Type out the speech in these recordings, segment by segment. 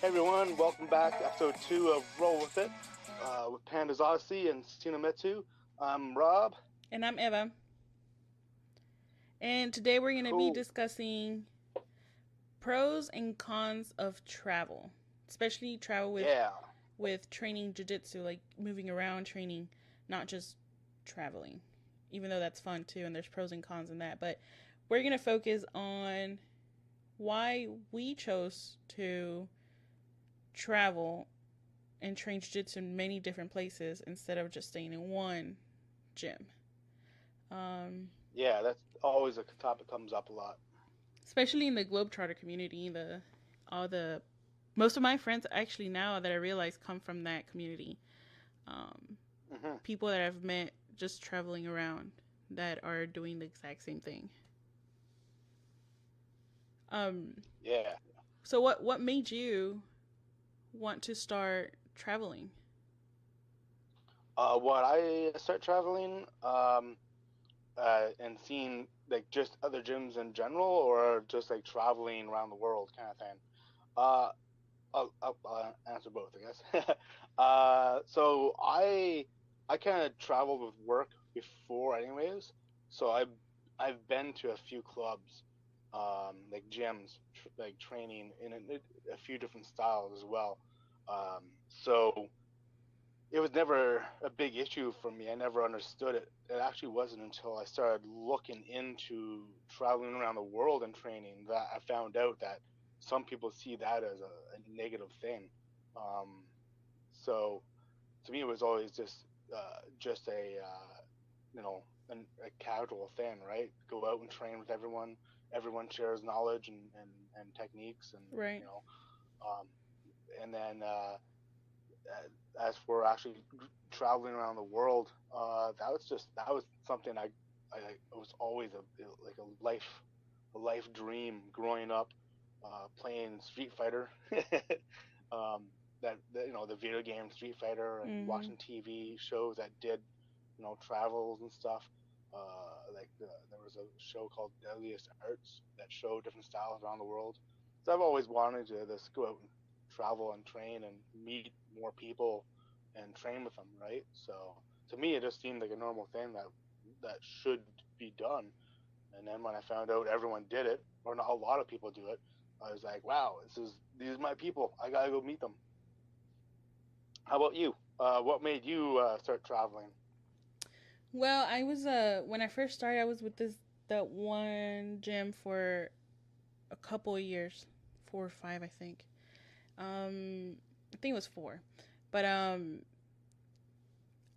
Hey everyone, welcome back to episode 2 of Roll With It with Panda's Odyssey and Sinametsu. I'm Rob. And I'm Eva. And today we're going to be Cool. discussing pros and cons of travel, especially travel Yeah. with training jiu-jitsu, like moving around training, not just traveling. Even though that's fun too and there's pros and cons in that, but we're going to focus on why we chose to travel and train jiu-jitsu in many different places instead of just staying in one gym. Um, Yeah, that's always a topic comes up a lot. Especially in the Globetrotter community, the all the most of my friends actually now that I realize come from that community. Um, Hmm. People that I've met just traveling around that are doing the exact same thing. Um, Yeah. so what made you want to start traveling? What I start traveling and seeing like just other gyms in general, or just like traveling around the world kind of thing. Uh, I'll answer both, I guess. So I kind of traveled with work before, anyways. So I've been to a few clubs, like gyms, like training in a few different styles as well. So it was never a big issue for me. I never understood it. It actually wasn't until I started looking into traveling around the world and training that I found out that some people see that as a negative thing. Um, so to me, it was always just a a casual thing, right? Go out and train with everyone. Everyone shares knowledge and techniques, and Right. um, and then as for actually traveling around the world, that was something I was always like a life dream growing up, playing Street Fighter, um, the video game Street Fighter, and Mm-hmm. watching TV shows that did travels and stuff. There was a show called Deadliest Arts that showed different styles around the world. So I've always wanted to just go out and travel and train and meet more people and train with them, right? So to me, it just seemed like a normal thing that should be done. And then when I found out everyone did it, or not a lot of people do it, I was like, wow, these are my people. I gotta go meet them. How about you? What made you start traveling? Well, I was when I first started, I was with this that one gym for a couple of years, 4 or 5, I think. I think it was 4, but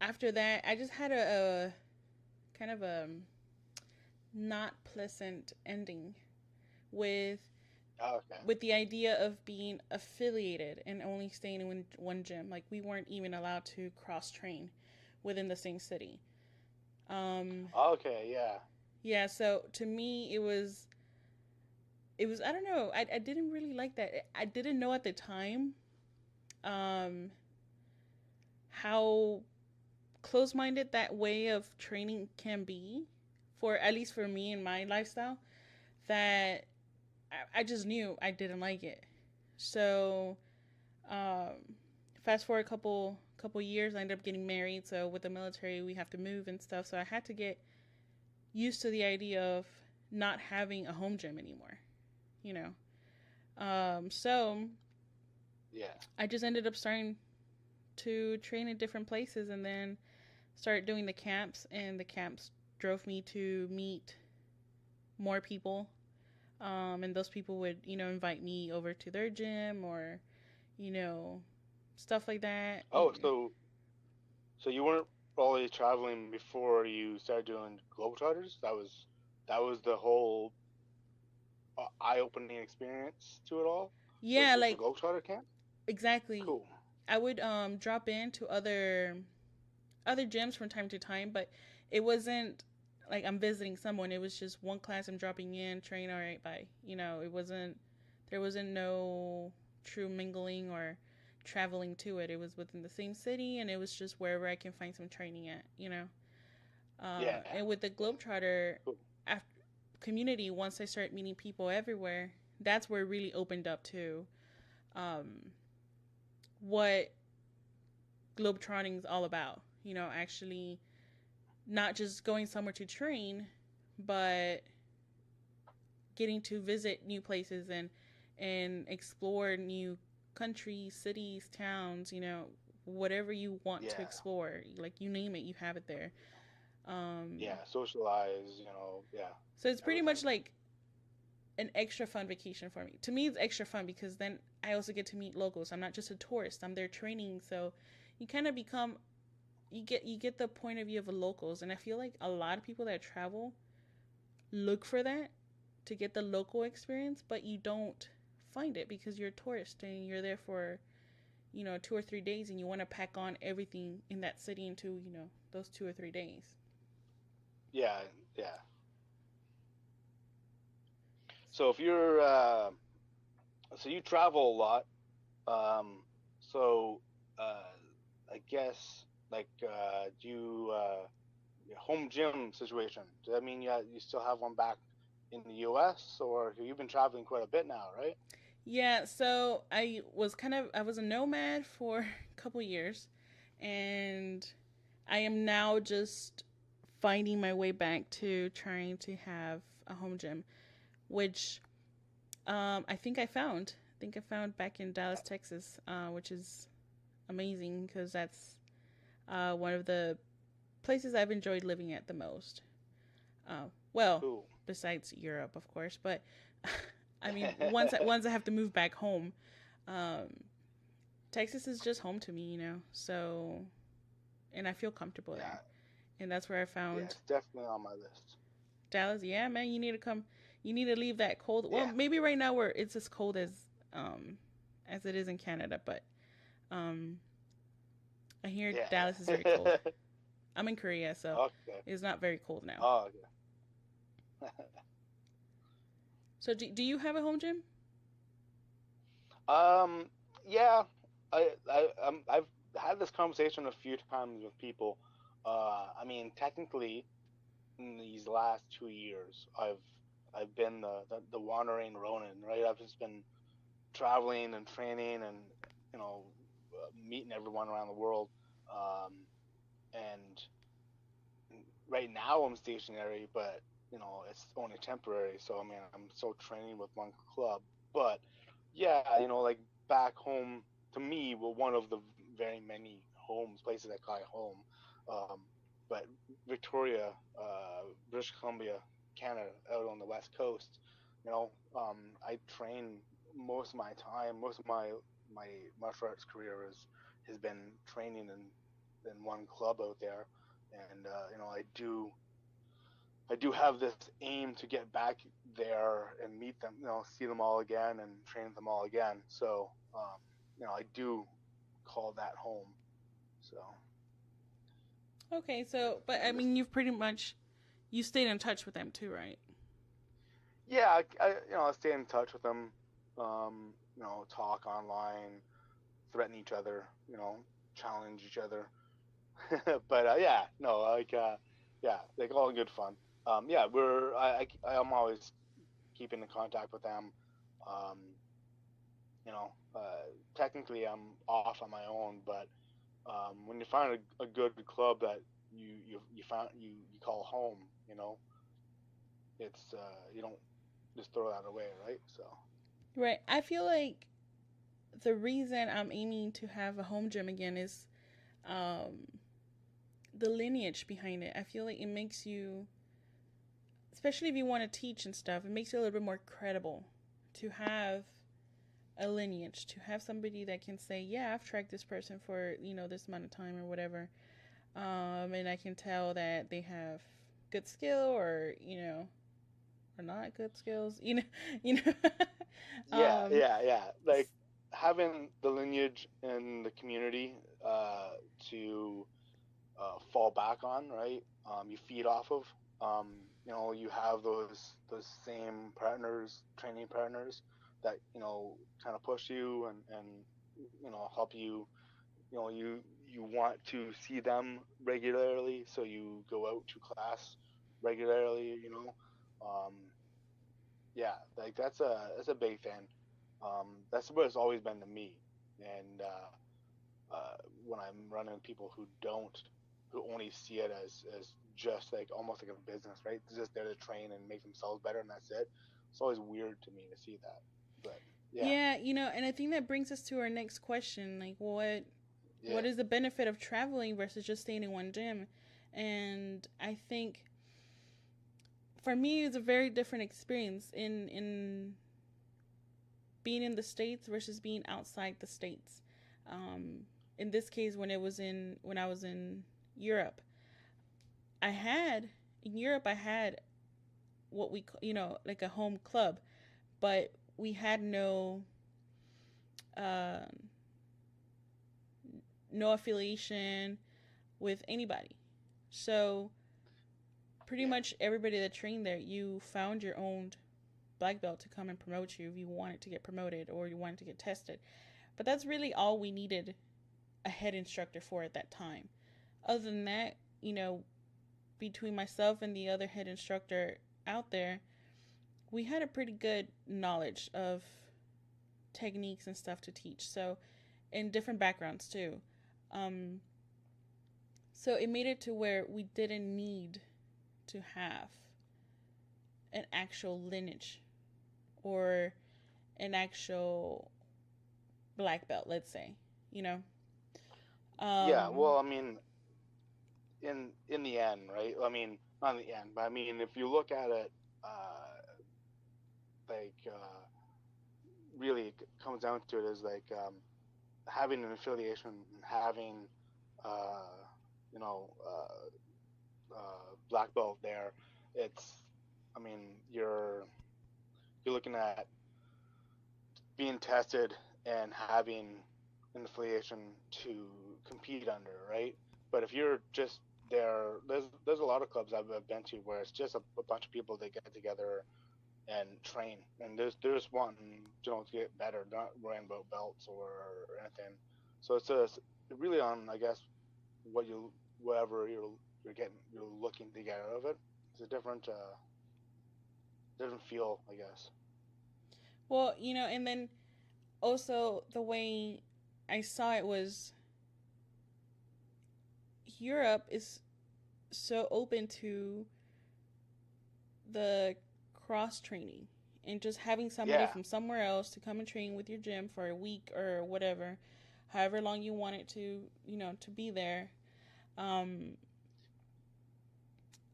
after that, I just had a kind of a not pleasant ending with Oh, okay. the idea of being affiliated and only staying in one gym. Like we weren't even allowed to cross train within the same city. Um, Okay, yeah. yeah, so to me it was I don't know. I didn't really like that. I didn't know at the time um how close minded that way of training can be for at least for me and my lifestyle that I just knew I didn't like it. So um fast forward a couple years, I ended up getting married. So with the military we have to move and stuff. So I had to get used to the idea of not having a home gym anymore, you know. So Yeah. I just ended up starting to train in different places and then started doing the camps, and the camps drove me to meet more people. And those people would, invite me over to their gym or, you know, stuff like that. Oh, so you weren't always traveling before you started doing Globetrotters? That was the whole eye-opening experience to it all. Was Yeah, with the like Globetrotter camp? exactly. Cool. I would drop into other gyms from time to time, but it wasn't like I'm visiting someone. It was just one class I'm dropping in, train, all right, bye. It wasn't there wasn't no true mingling or traveling to it. It was within the same city, and it was just wherever I can find some training at. Yeah. And with the Globetrotter Cool. after community, once I started meeting people everywhere, that's where it really opened up too. um, what globetrotting is all about. You know, actually not just going somewhere to train, but getting to visit new places and explore new countries, cities, towns, you know, whatever you want to Yeah, explore. Like you name it, you have it there. yeah, Um, socialize, yeah, so it's pretty everything. much like an extra fun vacation for me. To me, it's extra fun because then I also get to meet locals. I'm not just a tourist. I'm there training, so you kind of become you get the point of view of the locals, and I feel like a lot of people that travel look for that to get the local experience, but you don't find it because you're a tourist and you're there for 2 or 3 days, and you want to pack on everything in that city into those 2 or 3 days. Yeah, yeah. So if you're, so you travel a lot. Um, so I guess like do you your home gym situation? Does that mean you still have one back in the U.S. or you've been traveling quite a bit now, right? Yeah, so I was a nomad for a couple years, and I am now just finding my way back to trying to have a home gym, which I think I found back in Dallas, Texas, which is amazing because that's one of the places I've enjoyed living at the most. Well, Cool. besides Europe, of course, but I mean, once I have to move back home, um, Texas is just home to me, So, and I feel comfortable there, Yeah, and that's where I yeah, found it's definitely on my list. Dallas. Yeah, man, you need to come. You need to leave that cold. Well, Yeah, maybe right now where it's as cold um as it is in Canada, but um I hear Dallas is very cold. yeah. I'm in Korea, so Okay. it's not very cold now. Oh, okay. So do you have a home gym? Um, yeah, I've had this conversation a few times with people. I mean, technically, in these last 2 years, I've been the wandering Ronin, right? I've just been traveling and training and meeting everyone around the world. Um, and right now I'm stationary, but it's only temporary. So I mean, I'm still training with one club, but yeah, like back home to me, well, one of the very many homes places I call home. Um, but Victoria, British Columbia, Canada, out on the west coast, I train most of my time, most of my martial arts career has been training in one club out there, and I do have this aim to get back there and meet them, see them all again and train them all again. So, I do call that home. So, Okay, so but I and this, mean, you stayed in touch with them too, right? yeah, I stay in touch with them. Talk online, threaten each other, challenge each other. But yeah, no, like yeah, like all good fun. Yeah, I'm always keeping in contact with them. Um, technically I'm off on my own, but when you find a good club that you found you call home, it's you don't just throw that away, right? So Right. I feel like the reason I'm aiming to have a home gym again is um, the lineage behind it. I feel like it makes you, especially if you want to teach and stuff, it makes you a little bit more credible to have a lineage, to have somebody that can say, yeah, I've tracked this person for this amount of time or whatever, and I can tell that they have good skill or not good skills, you know. yeah, um, yeah, yeah. Like having the lineage in the community to fall back on, right? You feed off of. You have those same partners, training partners that kind of push you and help you. You want to see them regularly, so you go out to class regularly. Um, yeah, like that's a big thing. That's what it's always been to me. And when I'm running people who don't, who only see it as just like almost like a business, right? They're just there to train and make themselves better, and that's it. It's always weird to me to see that. But yeah, Yeah, and I think that brings us to our next question. Like, what yeah, is the benefit of traveling versus just staying in one gym? And I think for me, it's a very different experience in being in the states versus being outside the states. Um, in this case, when I was in Europe, I had in Europe I had what we like a home club, but we had uh, no affiliation with anybody. So pretty yeah, much everybody that trained there, you found your own black belt to come and promote you if you wanted to get promoted or you wanted to get tested. But that's really all we needed a head instructor for at that time. Other than that, between myself and the other head instructor out there, we had a pretty good knowledge of techniques and stuff to teach. So, in different backgrounds too. Um, so it made it to where we didn't need to have an actual lineage or an actual black belt, let's say, you know. yeah. Um, Well, I mean, in the end, right? I mean, not in the end, but I mean, if you look at it, like really, it comes down to it is like having an affiliation, having uh, you know, black belt there. It's, I mean, you're looking at being tested and having an affiliation to compete under, right? But if you're just there, there's a lot of clubs I've been to where it's just a bunch of people that get together and train, and they're just wanting to get better, not worrying about belts or anything. So it's really on, I guess, whatever you're looking to get out of it. It's a different feel, I guess. well, and then also the way I saw it was Europe is so open to the cross training and just having somebody Yeah, from somewhere else to come and train with your gym for a week or whatever, however long you want it to, to be there. Um,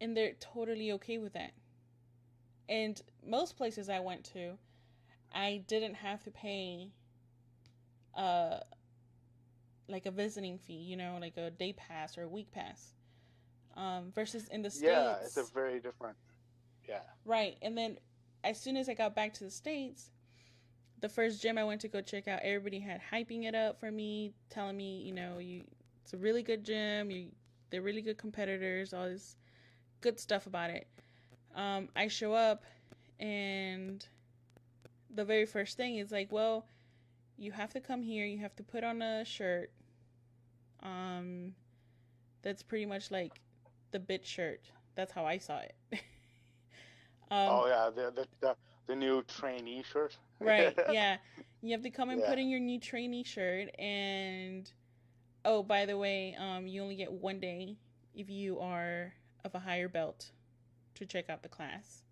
and they're totally okay with that. And most places I went to, I didn't have to pay uh like a visiting fee, like a day pass or a week pass. Versus in the yeah, it's a states, very different. Yeah, right? And then as soon as I got back to the states, the first gym I went to go check out, everybody had hyping it up for me, telling me, it's a really good gym. They're really good competitors. All this good stuff about it. I show up, and the very first thing is like, well, you have to come here. You have to put on a shirt. Um, that's pretty much like the bit shirt. That's how I saw it. um, oh yeah, the new trainee shirt. right, yeah. You have to come and Yeah, put in your new trainee shirt, and oh, by the way, you only get 1 day if you are of a higher belt to check out the class,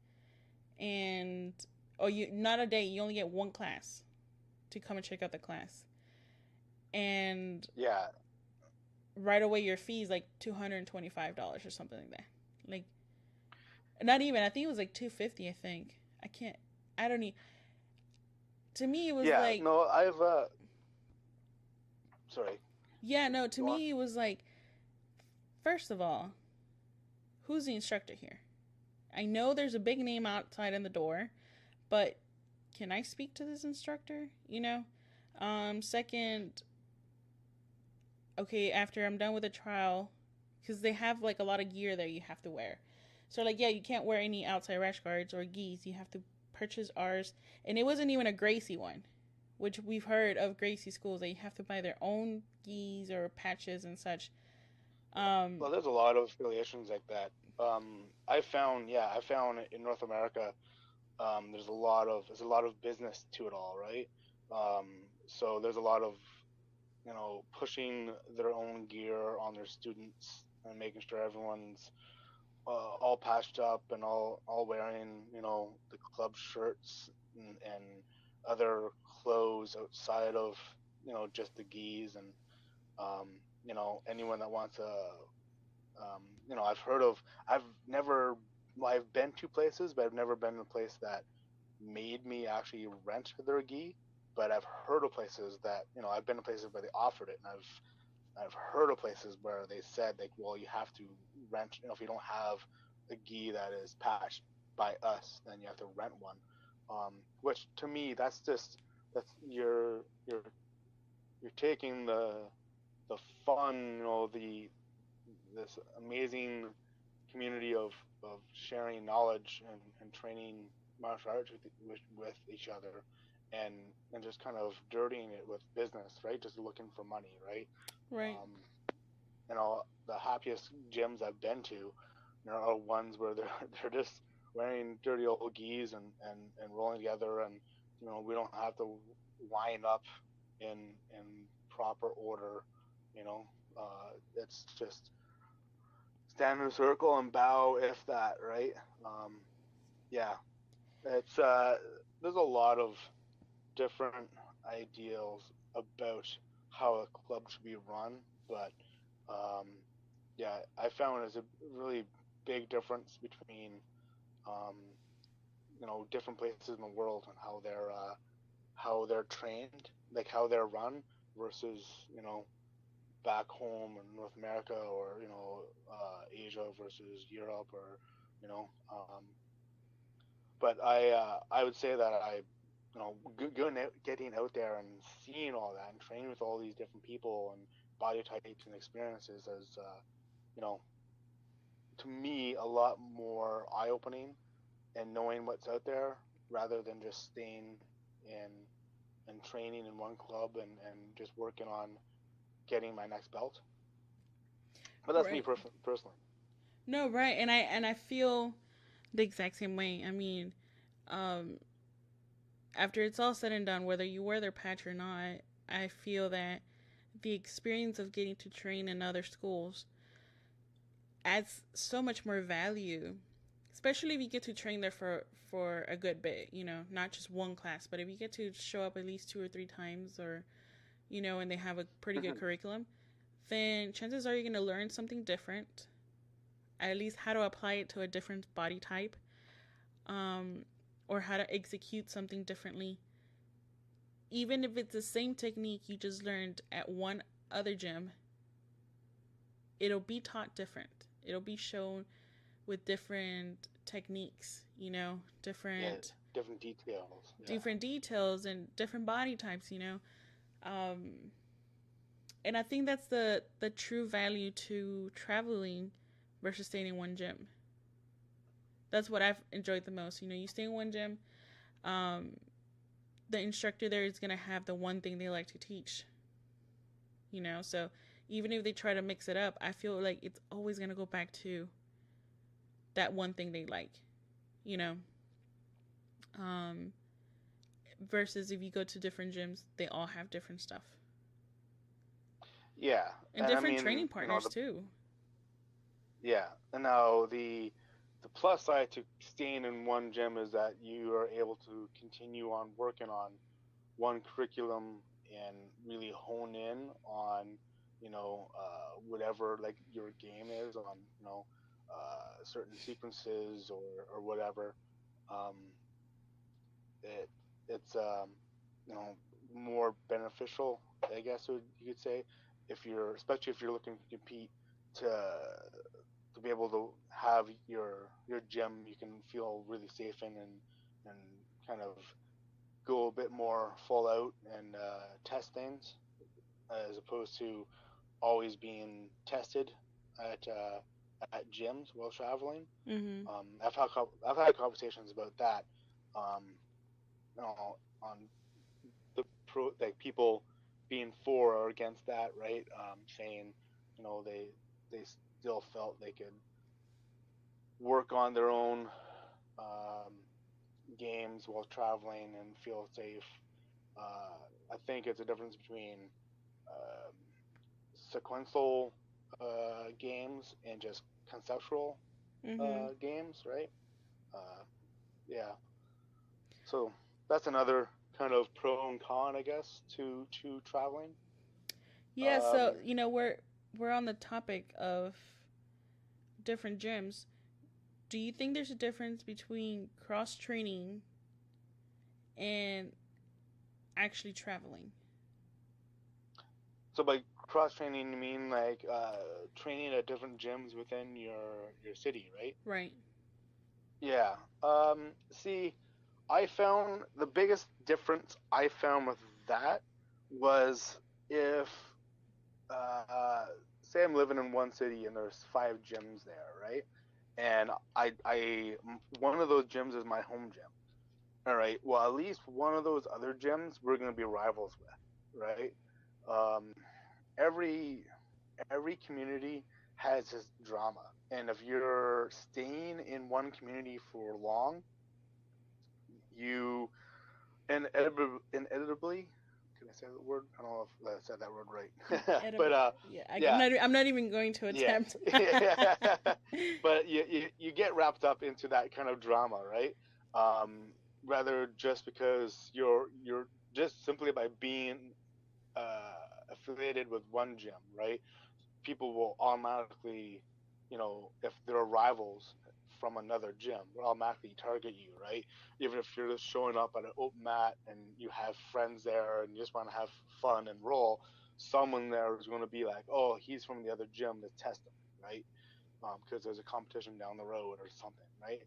and or you not a day. You only get one class to come and check out the class, and yeah, right away your fee is like $225 or something like that. Like not even. I think it was like 250. I think I can't. I don't need. To me, it was yeah. like No, sorry, yeah. No, to go on. me it was like first of all, who's the instructor here? I know there's a big name outside in the door, but can I speak to this instructor? Second, okay, after I'm done with the trial, because they have like a lot of gear there you have to wear. So like, yeah, you can't wear any outside rash guards or gis. You have to purchase ours, and it wasn't even a Gracie one, which we've heard of Gracie schools that you have to buy their own gis or patches and such. Um, Well, there's a lot of affiliations like that. I found in North America, there's a lot of business to it all, right? So there's a lot of pushing their own gear on their students and making sure everyone's all patched up and all wearing the club shirts and other clothes outside of just the gis and um, anyone that wants a I've heard of I've never I've been to places but I've never been to a place that made me actually rent their gi, but I've heard of places that I've been to places where they offered it, and I've heard of places where they said like, well, you have to rent. If you don't have a gi that is patched by us, then you have to rent one. Which to me, that's you're taking the fun, this amazing community of sharing knowledge and training martial arts with each other, and and just kind of dirtying it with business, right? Just looking for money, right? Right. Um, the happiest gyms I've been to, are ones where they're they're just wearing dirty old gis and rolling together, and we don't have to line up in proper order. It's just stand in a circle and bow, if that, right? Um, yeah, it's there's a lot of different ideals about how a club should be run, but um, yeah, I found there's a really big difference between um, different places in the world and how they're trained, like how they're run versus back home in North America, or Asia versus Europe, or you know um, but I would say that I going out, getting out there and seeing all that and training with all these different people and body types and experiences as you know to me a lot more eye opening, and knowing what's out there rather than just staying in and training in one club and just working on getting my next belt. But that's me Right. personally. No, right. And I feel the exact same way. I mean, um, after it's all said and done, whether you wear their patch or not, I feel that the experience of getting to train in other schools adds so much more value, especially if you get to train there for a good bit. Not just one class, but if you get to show up at least 2 or 3 times, or and they have a pretty good curriculum, then chances are you're going to learn something different, at least how to apply it to a different body type, um, or how to execute something differently. Even if it's the same technique you just learned at one other gym, it'll be taught different. It'll be shown with different techniques, Yeah, different different details. Yeah. different details and different body types. Um, and I think that's the true value to traveling versus staying in one gym. That's what I've enjoyed the most. You stay in one gym, um, the instructor there is gonna have the one thing they like to teach. So even if they try to mix it up, I feel like it's always gonna go back to that one thing they like. You know, um, versus if you go to different gyms, they all have different stuff Yeah, and and I different training mean, partners too. yeah, and now the plus side to staying in one gym is that you are able to continue on working on one curriculum and really hone in on whatever like your game is on certain sequences or whatever. Um, it it's more beneficial, I guess you could say, if you're especially if you're looking to compete, to be able to have your gym you can feel really safe in, and kind of go a bit more full out and test things, as opposed to always being tested at gyms while traveling. Mm-hmm. I've had conversations about that, um, on the like people being for or against that, right? Saying they still felt they could work on their own um, games while traveling and feel safe. I think it's a difference between um, sequential games and just conceptual Mm-hmm. games, right? Uh, yeah. So that's another kind of pro and con, I guess, to traveling. Yeah, so Um, we're on the topic of different gyms. Do you think there's a difference between cross training and actually traveling? so by cross training, you mean like training at different gyms within your city, right? Right. Yeah. See, I found the biggest difference I found with that was if uh, say I'm living in one city and there's five gyms there, right? And one of those gyms is my home gym. All right. Well, at least one of those other gyms we're going to be rivals with, right? Um, every every community has its drama, and if you're staying in one community for long, you inevitably, can I say that word? I don't know if I said that word right, but Edible. Yeah, yeah, I'm not even going to yeah, attempt. but you get wrapped up into that kind of drama, right? Um, rather just because you're just simply by being uh, affiliated with one gym, right? People will automatically, if they're rivals from another gym, will automatically target you, right? Even if you're just showing up at an open mat and you have friends there and you just want to have fun and roll, someone there is going to be like, oh, he's from the other gym, let's test him, right? Because there's a competition down the road or something, right?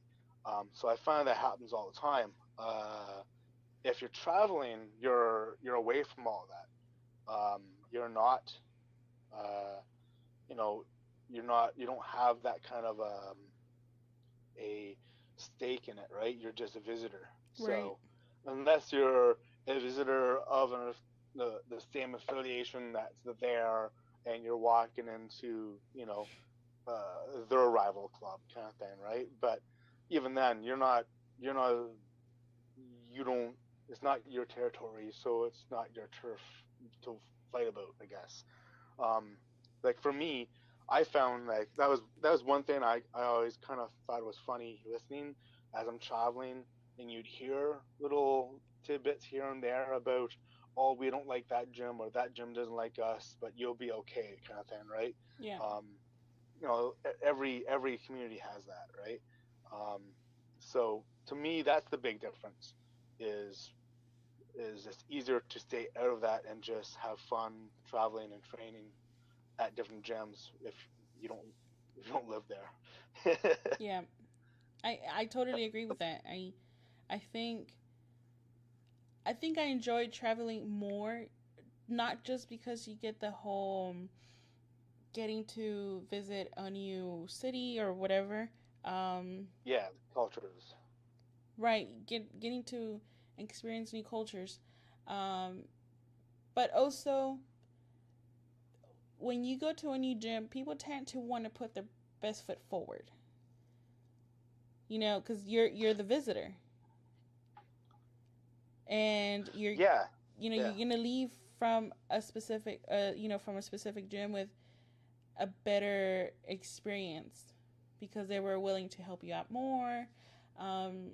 So I find that happens all the time. If you're traveling, you're away from all that. You're not uh, you know you don't have that kind of a stake in it, right? You're just a visitor. Right. So unless you're a visitor of the same affiliation that's there, and you're walking into their rival club kind of thing, right? But even then, you're not you don't it's not your territory, so it's not your turf to fight about, I guess. um, like for me, I found like that was one thing I always kind of thought was funny listening as I'm traveling, and you'd hear little tidbits here and there about, oh, we don't like that gym, or that gym doesn't like us, but you'll be okay, kind of thing, right? Yeah. um, every community has that, right? um, so to me, that's the big difference, is it's easier to stay out of that and just have fun traveling and training at different gyms you don't if you don't live there. Yeah. I totally agree with that. I think I enjoy traveling more, not just because you get the whole getting to visit a new city or whatever. Um, Yeah, the cultures. right, getting to experience new cultures, um, but also when you go to a new gym, people tend to want to put their best foot forward. Because you're the visitor, and Yeah, yeah, you're gonna leave from a specific from a specific gym with a better experience because they were willing to help you out more. Um,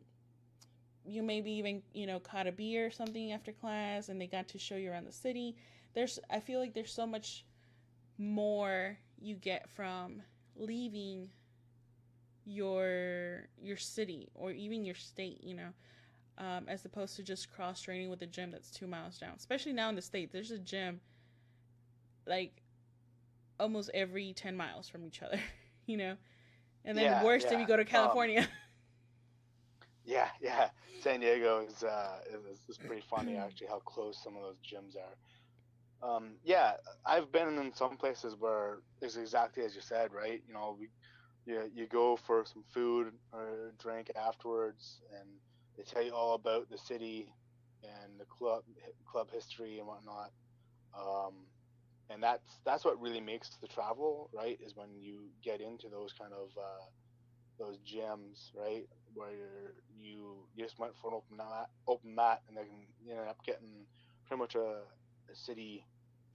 you maybe even caught a beer or something after class, and they got to show you around the city. I feel like there's so much more you get from leaving your city or even your state, as opposed to just cross training with a gym that's 2 miles down. Especially now in the state, there's a gym like almost every 10 miles from each other, you know. And then yeah, worst if you yeah. go to California. Yeah, yeah. San Diego is pretty funny actually how close some of those gyms are. Yeah, I've been in some places where it's exactly as you said, right? You go for some food or drink afterwards, and they tell you all about the city and the club history and whatnot. Um, and that's what really makes the travel, right? Is when you get into those kind of those gyms, right? Where you just went for an open mat, and then you end up getting pretty much a city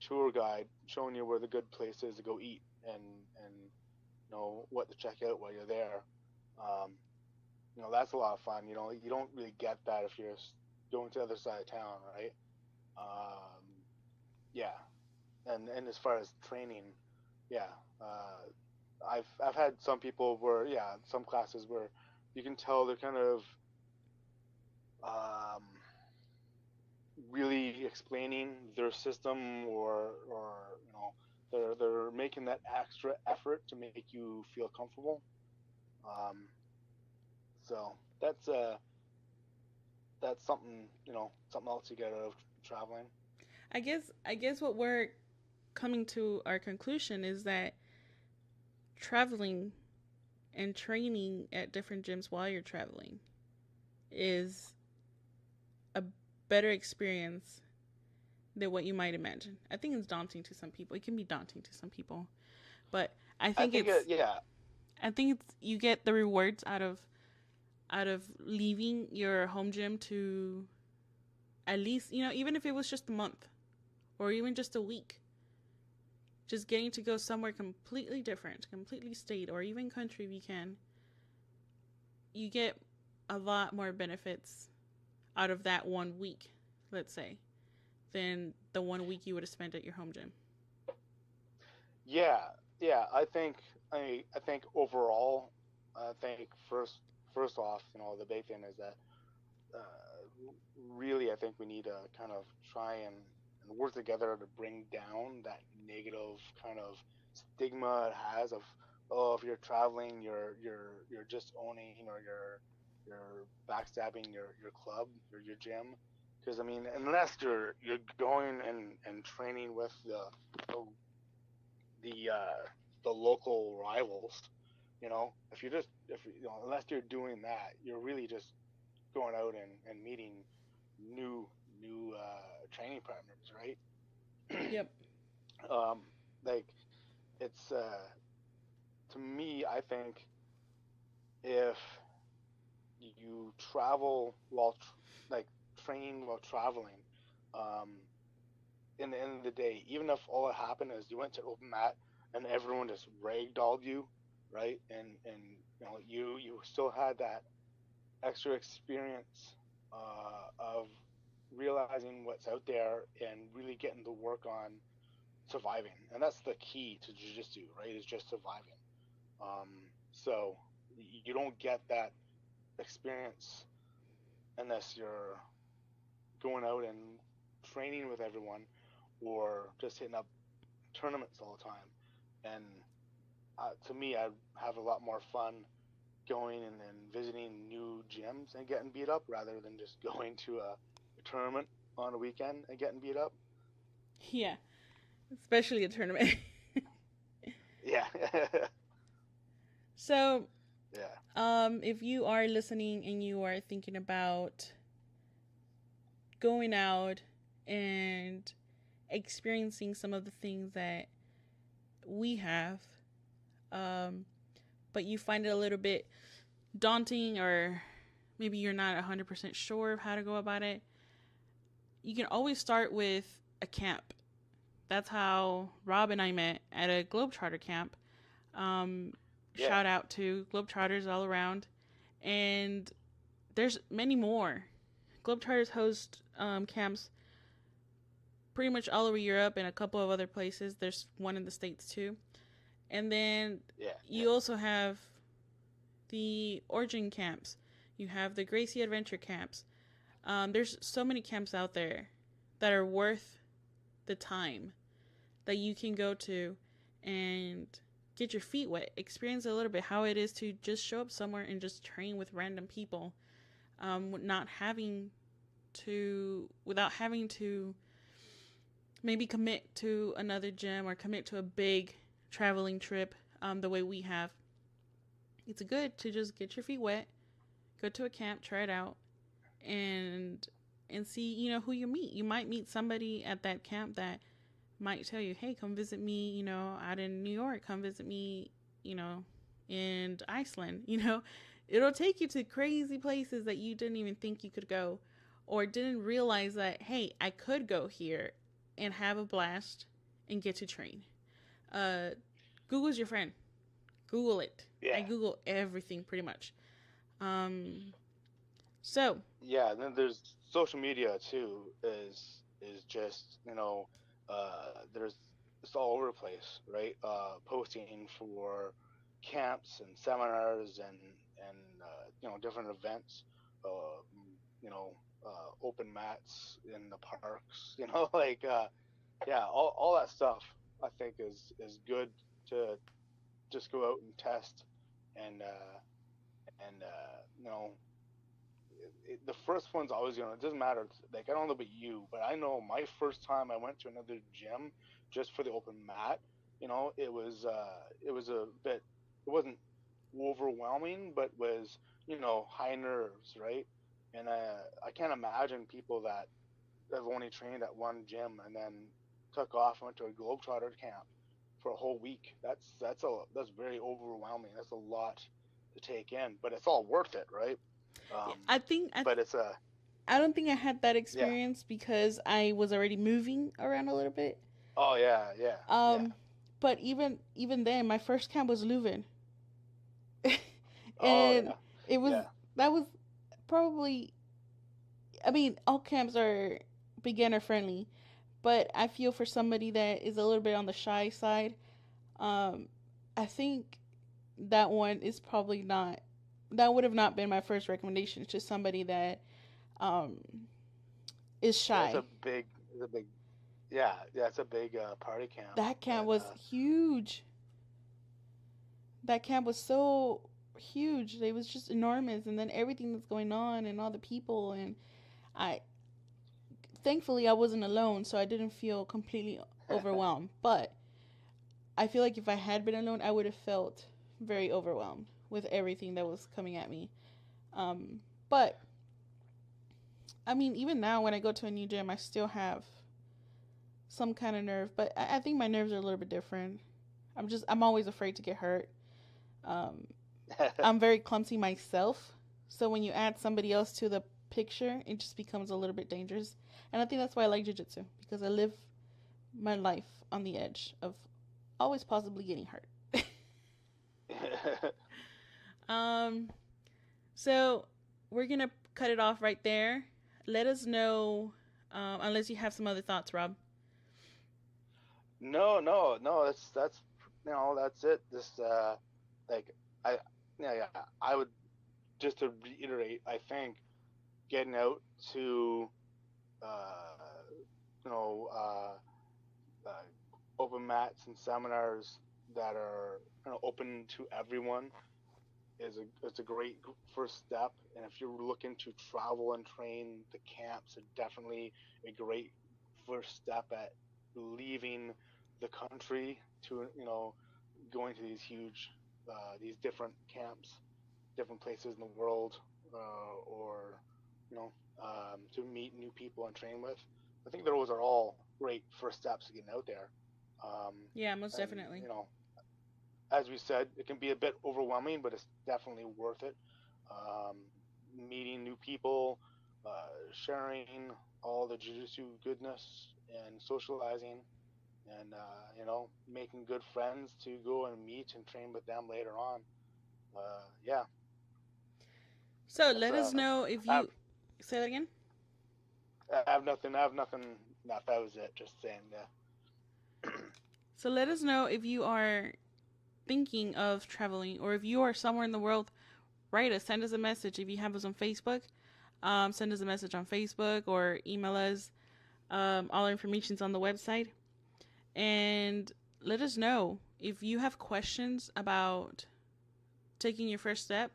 tour guide showing you where the good place is to go eat and what to check out while you're there. Um, that's a lot of fun. You don't really get that if you're going to the other side of town, right? Um, yeah, and as far as training, yeah, I've had some people where some classes where you can tell they're kind of um, really explaining their system, or they're making that extra effort to make you feel comfortable. Um, so that's something else you get out of traveling. I guess what we're coming to our conclusion is that traveling and training at different gyms while you're traveling is a better experience than what you might imagine. I think it's daunting to some people. It can be daunting to some people, but I I think think it's yeah. I think it's you get the rewards out of leaving your home gym to at least, even if it was just a month or even just a week, just getting to go somewhere completely different, completely state or even country if you can, you get a lot more benefits out of that 1 week, let's say, than the 1 week you would have spent at your home gym. Yeah, yeah. I think overall, I think first off, the big thing is that really I think we need to kind of try and work together to bring down that negative kind of stigma it has of, oh, if you're traveling, you're just owning, or you're backstabbing your club, your gym. Because I mean, unless you're going and training with the local rivals. If you just if unless you're doing that, you're really just going out and meeting new training partners, right? Yep. um, like it's to me, I think if you travel while like train while traveling, um, in the end of the day, even if all that happened is you went to open mat and everyone just ragdolled you, right? And you still had that extra experience of realizing what's out there and really getting to work on surviving, and that's the key to jiu-jitsu, right? Is just surviving. Um, so you don't get that experience unless you're going out and training with everyone, or just hitting up tournaments all the time. And to me, I have a lot more fun going and visiting new gyms and getting beat up rather than just going to a tournament on a weekend and getting beat up. Yeah. Especially a tournament. Yeah. So, Yeah. if you are listening and you are thinking about going out and experiencing some of the things that we have, um, but you find it a little bit daunting, or maybe you're not 100% sure of how to go about it, you can always start with a camp. That's how Rob and I met, at a Globetrotter camp. Yeah. Shout out to Globetrotters all around. And there's many more. Globetrotters host camps pretty much all over Europe and a couple of other places. There's one in the States too. And then Yeah. Yeah. you also have the Origin camps. You have the Gracie Adventure camps. There's so many camps out there that are worth the time that you can go to and get your feet wet, experience a little bit how it is to just show up somewhere and just train with random people, without having to maybe commit to another gym or commit to a big traveling trip, the way we have. It's good to just get your feet wet, go to a camp, try it out, and see who you meet. You might meet somebody at that camp that might tell you, hey, come visit me, out in New York, come visit me, in Iceland. It'll take you to crazy places that you didn't even think you could go. or didn't realize that, hey, I could go here and have a blast and get to train. Uh, Google's your friend. Google it. I Yeah. Google everything pretty much. Um, so, Yeah, and then there's social media too is just, there's it's all over the place, right? Posting for camps and seminars and different events, uh, open mats in the parks, yeah, all that stuff I think is good to just go out and test and the first one's always it doesn't matter. Like, I don't know about you, but I know my first time I went to another gym just for the open mat, it was a bit, it wasn't overwhelming, but was, high nerves, right? And I can't imagine people that have only trained at one gym and then took off and went to a globetrotter camp for a whole week. That's very overwhelming. That's a lot to take in, but it's all worth it, right? Um, I think but it's a I don't think I had that Yeah. experience because I was already moving around a little bit. Oh yeah, yeah, yeah. Um, but even then, my first camp was Leuven, Oh and yeah, it was yeah. that was probably. I mean, all camps are beginner friendly, but I feel for somebody that is a little bit on the shy side, um, I think that one is probably not. That would have not been my first recommendation to somebody that um, is Yeah, it's shy. a big, yeah, yeah. It's a big party camp, That camp and was huge. That camp was so huge. It was just enormous, and then everything that's going on, and all the people, and I. Thankfully, I wasn't alone, so I didn't feel completely overwhelmed. But I feel like if I had been alone, I would have felt very overwhelmed with everything that was coming at me. But I mean, even now when I go to a new gym, I still have some kind of nerve, but I think my nerves are a little bit different. I'm always afraid to get hurt. Um, I'm very clumsy myself, so when you add somebody else to the picture, it just becomes a little bit dangerous. And I think that's why I like jiu-jitsu, because I live my life on the edge of always possibly getting hurt. um, so we're gonna cut it off right there. Let us know, unless you have some other thoughts, Rob. No, no, no. That's that's it. Just like I yeah, yeah. I would just to reiterate. I think getting out to uh, you know uh, open mats and seminars that are open to everyone is a great first step. And if you're looking to travel and train, the camps are definitely a great first step at leaving the country to going to these huge these different camps, different places in the world, or you know to meet new people and train with. I think those are all great first steps to getting out there. Um, Yeah, most and definitely. as we said, it can be a bit overwhelming, but it's definitely worth it. Um, Meeting new people, sharing all the jiu-jitsu goodness, and socializing, and making good friends to go and meet and train with them later on. Yeah, So that's let us know if I have, you say that again. I have nothing. I have nothing. No, that was it. Just saying. Yeah. So let us know if you are thinking of traveling or if you are somewhere in the world. Write us, send us a message. If you have us on Facebook, send us a message on Facebook or email us. All our information's on the website. And let us know if you have questions about taking your first step.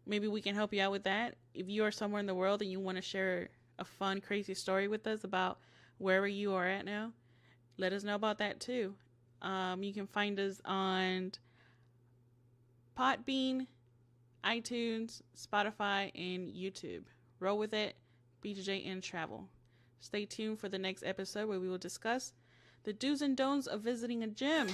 Maybe we can help you out with that. If you are somewhere in the world and you want to share a fun, crazy story with us about wherever you are at now, let us know about that too. You can find us on Podbean, iTunes, Spotify, and YouTube. Roll with it, BJJ and travel. Stay tuned for the next episode where we will discuss the do's and don'ts of visiting a gym.